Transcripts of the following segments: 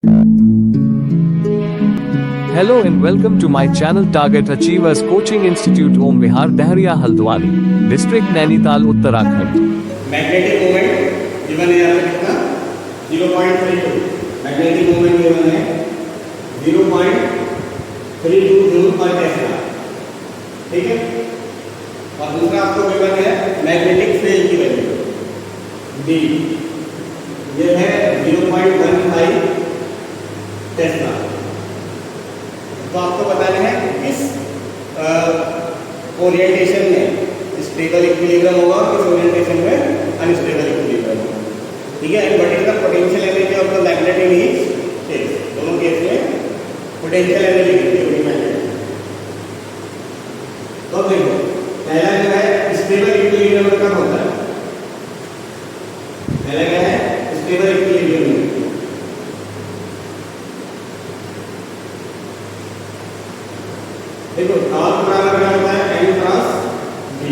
Hello and welcome to my channel Target Achievers Coaching Institute Om Vihar Dahriya Haldwani District Nainital Uttarakhand। Magnetic moment given है यहाँ पे कितना 0.32 magnetic moment given है 0.32 joule पर Tesla. ठीक है, और दूसरा आपको गिवन है मैग्नेटिक फील्ड की वैल्यू डी, ये है 0.15 टेस्ला। तो आपको बताना है किस ओरिएंटेशन में स्टेबल इक्विलिब्रियम होगा, किस ओरिएंटेशन में अनस्टेबल इक्विलिब्रियम होगा। ठीक है, इन particular potential energy of the magnetic is दोनों केस में पोटेंशियल एनर्जी कितनी होगी मैग्नेटिक। तो देखो पहला जो है स्टेबल इक्विलिब्रियम कब होता है, पहला क्या है स्टेबल इक्विलिब्रियम। देखो टॉर्क बराबर क्या होता है m क्रॉस v,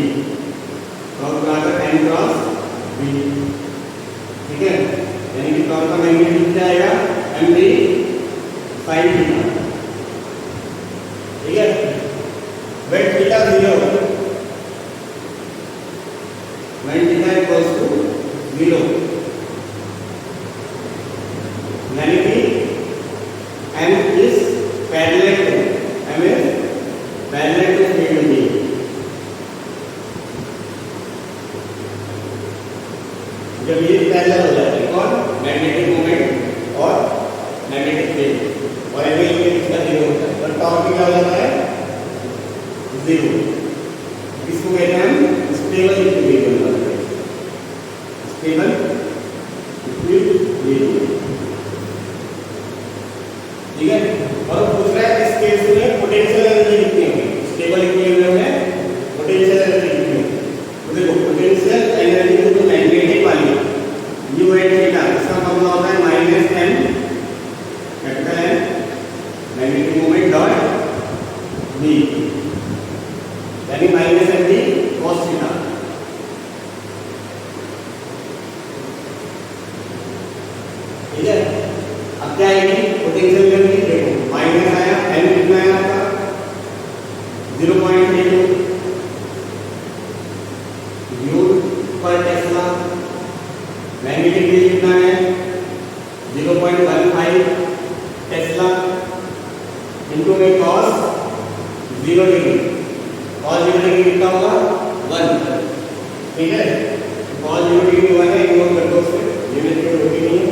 टॉर्क बराबर m क्रॉस v। ठीक है, यानी कि टॉर्क का मैग्नीट्यूड क्या आएगा mv sin थीटा। ठीक है, wait theta 0 when theta equals to 0, यानी कि m is parallel to m is parallel to field B। जब ये पैरेलल हो जाते हैं कौन, मैग्नेटिक मोमेंट और मैग्नेटिक फील्ड, और एंगल के बीच का 0 होता है, तो टॉर्क क्या हो जाता है 0। इसको कहते हैं हम स्टेबल इक्विलिब्रियम, स्टेबल इक्विलिब्रियम। ठीक है, और दूसरा इस केस में पोटेंशियल एनर्जी कितनी होगी स्टेबल इक्विलिब्रियम में, पोटेंशियल एनर्जी कितनी होगी। तो देखो पोटेंशियल एनर्जी जो मैग्नेटिक वाली u एट थीटा, इसका फॉर्मूला होता है minus m capital M magnetic moment dot v, यानी माइनस mv cos थीटा। ठीक है, अब क्या आएगी पोटेंशियल एनर्जी, देखो माइनस आया m कितना आया आपका 0.32 जूल पर टेस्ला, मैग्नेटिक फील्ड कितना है 0.15 टेस्ला इनटू में cos 0 डिग्री, cos 0 डिग्री कितना होगा 1। ठीक है, cos 0 डिग्री हुआ है इग्नोर कर दो, उससे यूनिट की होती नहीं है।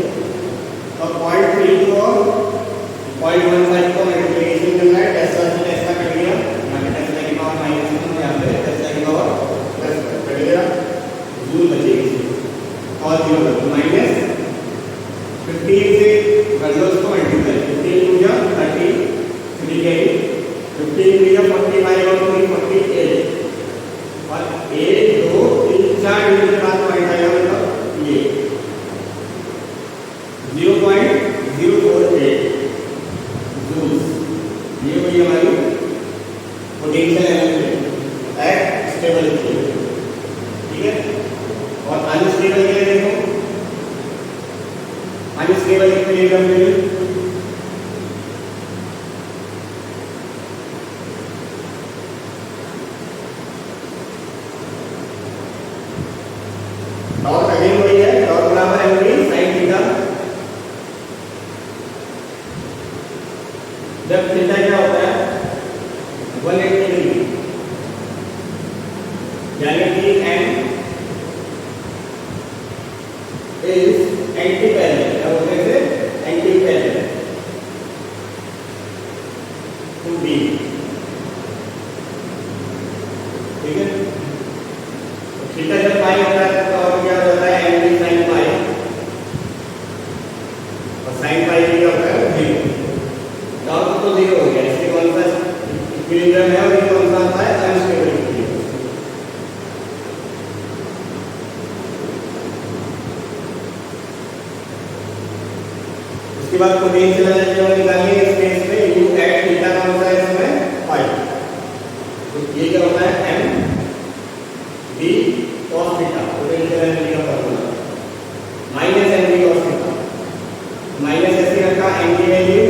तो 0.32 और 0.15 को मल्टीप्लिकेशन करना है, टेस्ला से टेस्ला कट गया, यहाँ पे टेस्ला की पावर -1, यहाँ पे टेस्ला की पावर प्लस कट गया, जूल बचेगी। और 0 माइनस 15 से कर लो उसको मल्टीप्लाई, 15 टू जा 30, 3 के 15 टू जा 45 और 3 48, और 1 2 3 4 डिग्री के बाद पॉइंट आएगा, मतलब ये 0.048 जूल्स, ये हुई हमारी potential energy at stable equilibrium. ठीक है, और अनस्टेबल के लिए देखो, अनस्टेबल इक्विलिब्रियम के लिए टॉर्क अगेन वही है, टॉर्क बराबर mv sin थीटा। जब थीटा क्या होता है 180 डिग्री, यानी कि m इज एंटी पैरेलल, क्या बोलते हैं इसे एंटी पैरेलल टू b। ठीक है, तो थीटा जब पाई होता है तो और क्या होता है mv sin पाई, और sin पाई क्या होता है 0। टॉर्क तो 0 हो गया, इसलिए कौन सा इक्विलिब्रियम है और ये कौन सा आता है अनस्टेबल इक्विलिब्रियम। उसके बाद पोटेंशियल एनर्जी और निकालनी है इस केस में u एट थीटा का होता है इसमें पाई, तो ये क्या होता है m v cos theta, potential energy का formula minus m v cos theta, minus ऐसे रखा m की वैल्यू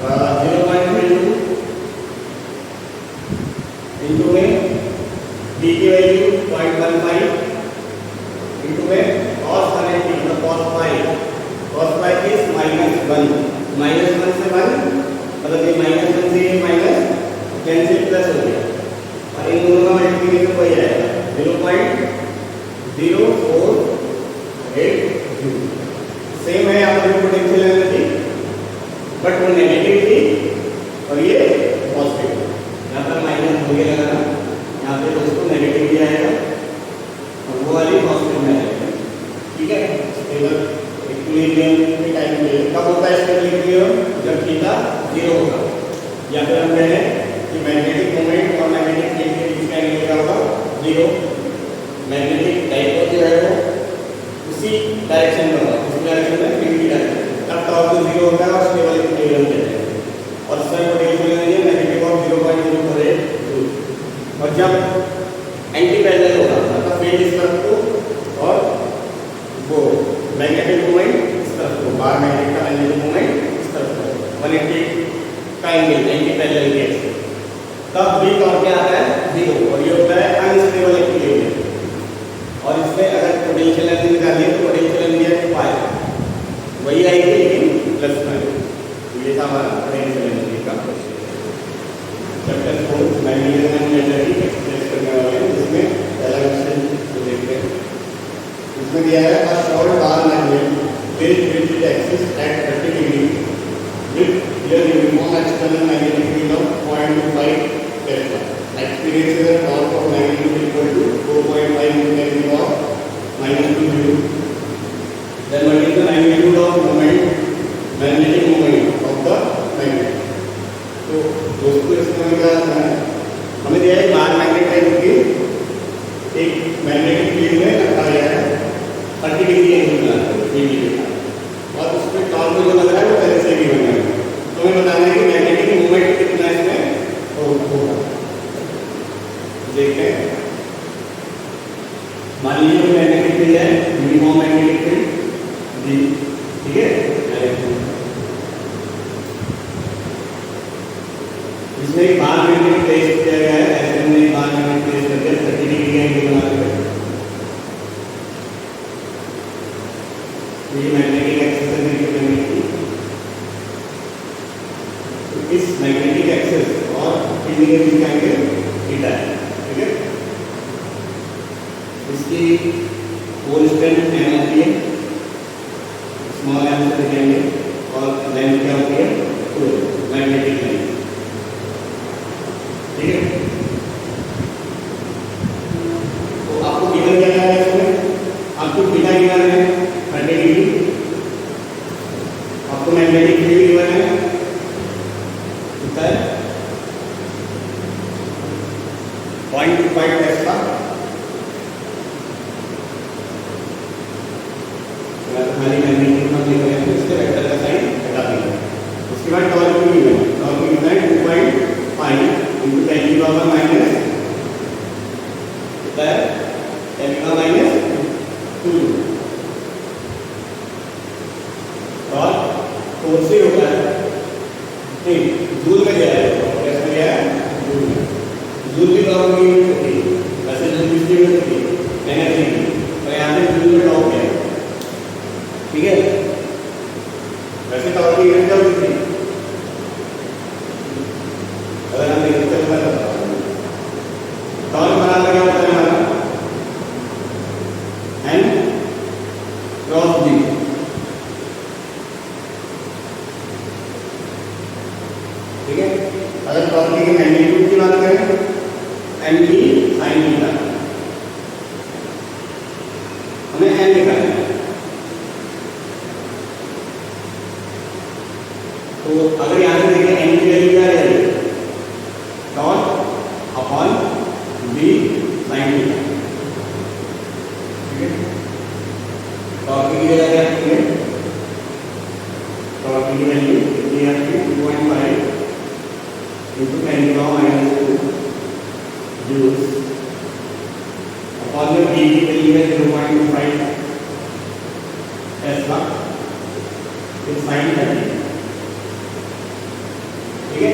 0.32 इंटू में डी की वैल्यू 0.15 इंटू में cos 180 मतलब cos फाइव इज -1 -1 से 1 मतलब ये -1 से ये माइनस कैंसिल प्लस हो गया और इन दोनों का मल्टीप्लिकेशन हो जाएगा 0.0482 सेम है यहाँ पर पोटेंशियल एनर्जी बट वो नेगेटिव थी और ये पॉजिटिव यहाँ पर माइनस हो गया लगाना यहाँ पे दोस्तों नेगेटिव भी आएगा और वो वाली पॉजिटिव में आएगा ठीक है स्टेबल इक्विलिब्रियम के टाइम पे कब होता है स्टेबल इक्विलिब्रियम जब थीटा 0 होगा या फिर हम कहें कि मैग्नेटिक मोमेंट और मैग्नेटिक फील्ड के बीच का एंगल क्या होगा 0 मैग्नेटिक डाइपोल जो है वो उसी डायरेक्शन में होगा उसी डायरेक्शन में फील्ड की डायरेक्शन तब टॉर्क 0 होता है और स्टेबल इक्विलिब्रियम कहते हैं और इसका पोटेंशियल एनर्जी नेगेटिव ऑफ 0.048 और जब एंटी पैरेलल होगा मतलब फील्ड इस तरफ को और वो मैग्नेटिक मोमेंट इस तरफ को बार मैग्नेटिक का मैग्नेटिक मोमेंट इस तरफ को 180 का एंगल एंटी पैरेलल के तब भी टॉर्क क्या आता है 0 और ये होता है अनस्टेबल इक्विलिब्रियम और इसमें अगर पोटेंशियल एनर्जी निकालिए तो पोटेंशियल एनर्जी है फाइव वही आएगी लेकिन प्लस में ये था हमारा पोटेंशियल एनर्जी का chapter 4 magnetism and energy express करने वाले हैं जिसमें पहला क्वेश्चन को देखते हैं इसमें दिया है a short bar magnet placed with its axis at 30 degree with here uniform external magnetic field of 0.25 Tesla experiences a torque of magnitude equal to 4.5 into 10 to the power minus 2 joule then what is the magnitude of moment magnetic moment of the magnet तो दोस्तों इसमें क्या है हमें दिया है bar magnet है जो कि एक मैग्नेटिक फील्ड में रखा गया है 30 डिग्री एंगल का फील्ड के साथ और उसमें टॉर्क जो लग रहा है वो पहले से भी बना है तो हमें बताना है कि मैग्नेटिक मूवमेंट कितना इसमें होगा देखते हैं मान लीजिए मैग्नेटिक फील्ड है यूनिफॉर्म मैग्नेटिक फील्ड जी ठीक है इसमें एक बार मैग्नेट प्लेस किया गया है ऐसे हमने एक बार मैग्नेट प्लेस करके 30 डिग्री एंगल बना दिया ये मैग्नेटिक एक्सिस है इस मैग्नेटिक एक्सिस और फील्ड के बीच का एंगल थीटा है ठीक है इसकी फोर स्ट्रेंथ एम होती है स्मॉल एम से लिखेंगे और लेंथ क्या होती है मैग्नेटिक लेंथ ठीक है तो आपको गिवन क्या है इसमें आपको थीटा गिवन है 30 डिग्री आपको मैग्नेटिक फील्ड गिवन है कितना है 0.25 टेस्ला हमारी मैग्नेटिक हम लिख रहे हैं इसके वेक्टर का साइन हटा देंगे उसके बाद टॉर्क भी गिवन है टॉर्क गिवन है 2.5 into 10 की पावर माइनस कितना है 10 की पावर माइनस 2 और फोर्स से होता है नहीं जूल में गया है कैसे गया है जूल की पावर की यूनिट होती है वैसे जूल की यूनिट होती है एनर्जी की और यहाँ पे जूल में टॉप है ठीक है वैसे टॉप की यूनिट क्या होती है अगर हम देखते हैं टॉर्क बराबर क्या होता है हमारा एन क्रॉस बी ठीक है अगर टॉर्क की मैग्नीट्यूड की बात करें एन की साइन थीटा हमें एन निकालना है तो अगर यहाँ से देखें एन की वैल्यू क्या रहेगी torque upon B sine theta ठीक है टॉर्क की जगह क्या है टॉर्क की वैल्यू कितनी आती है 2.5 into 10 to the minus 2 joules upon the B की वैल्यू है 0.25 टेस्ला फिर साइन 30, ठीक है।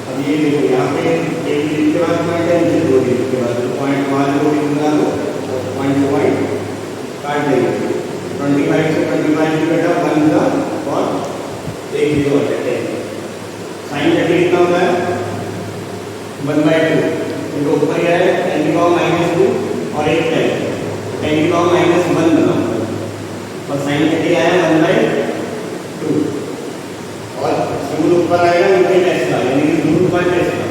अब ये देखो यहाँ पे एक डिजिट के बाद पॉइंट है, नीचे 2 डिजिट के बाद पॉइंट 1 2 डिजिट बना दो, पॉइंट टू पॉइंट काट देंगे। 25 से 25 की बेटा 1 का और एक 0 होता है। साइन 30 कितना होता है 1/2, इनको ऊपर क्या है 10 की पावर -2 और एक 10 की पावर -1 बना और साइन 30 आया 1/2 और जूल ऊपर आएगा नीचे टेस्ला, यानी कि जूल पर टेस्ला।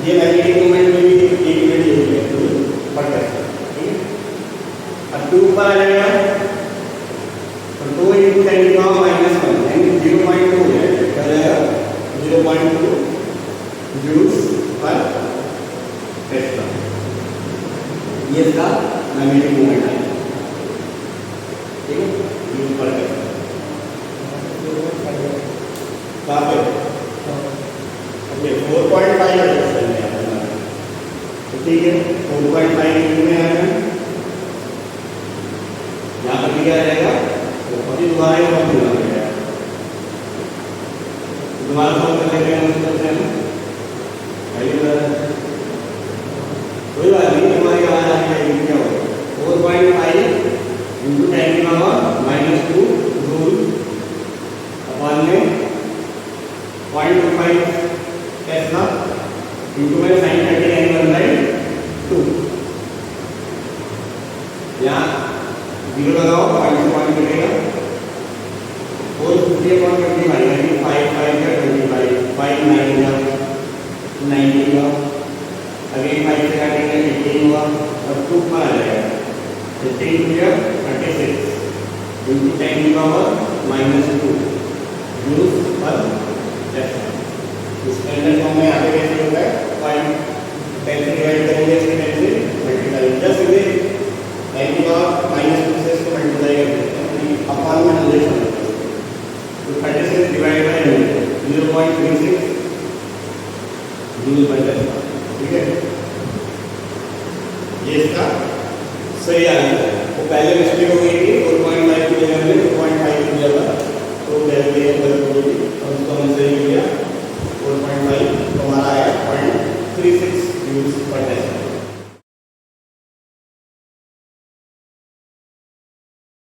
ये मैग्नेटिक मोमेंट में भी एक यूनिट यूज है जूल पर टेस्ला, ठीक है। अब 2 ऊपर आ जाएगा तो 2 × 10 की पावर -1 यानी 0.2 हो जाएगा, क्या जाएगा 0.2 जूल्स पर टेस्ला। ये इसका मैग्नेटिक मोमेंट है, ठीक है, जूल पर टेस्ला। कहाँ पे? ओके 4.5 है, तो ठीक है 4.5 में आएगा, यहाँ पर भी क्या रहेगा तो अभी दोबारा ही बहुत मिला रहेगा, दोबारा सॉल्व कर लेते हैं उस तरह से हम कोई बात नहीं, हमारी आवाज आ जाएगी। क्या होगा 4.5 × 10 की पावर -2 जूल अपन में 0.25 टेस्ला इंटू में साइन 30 यानी 1/2। यहाँ 0 लगाओ, पॉइंट से पॉइंट कटेगा, 450/25 यानी 5 5 या 25, 5 9 या 90 का, अगेन 5 से काटेंगे 18 हुआ और 2 पर आ जाएगा 15 या 36 इंटू 10 की पावर -2 जूल्स पर टेस्ला। इसके अंदर फॉर्म में आगे कैसे होगा 10 से डिवाइड करेंगे, इसके 10 से मल्टीप्लाई, जस्ट इसे 10 की पावर -2 से इसको मल्टीप्लाई कर देते हैं, अपान में 100 होता है तो 36 डिवाइड बाय 0.36 जूल पर टेस्ला, ठीक है। ये इसका सही आंसर है। वो पहले मिस्टेक हो गई थी 4.5 की जगह में 2.5 की जगह, तो गलत हो गई और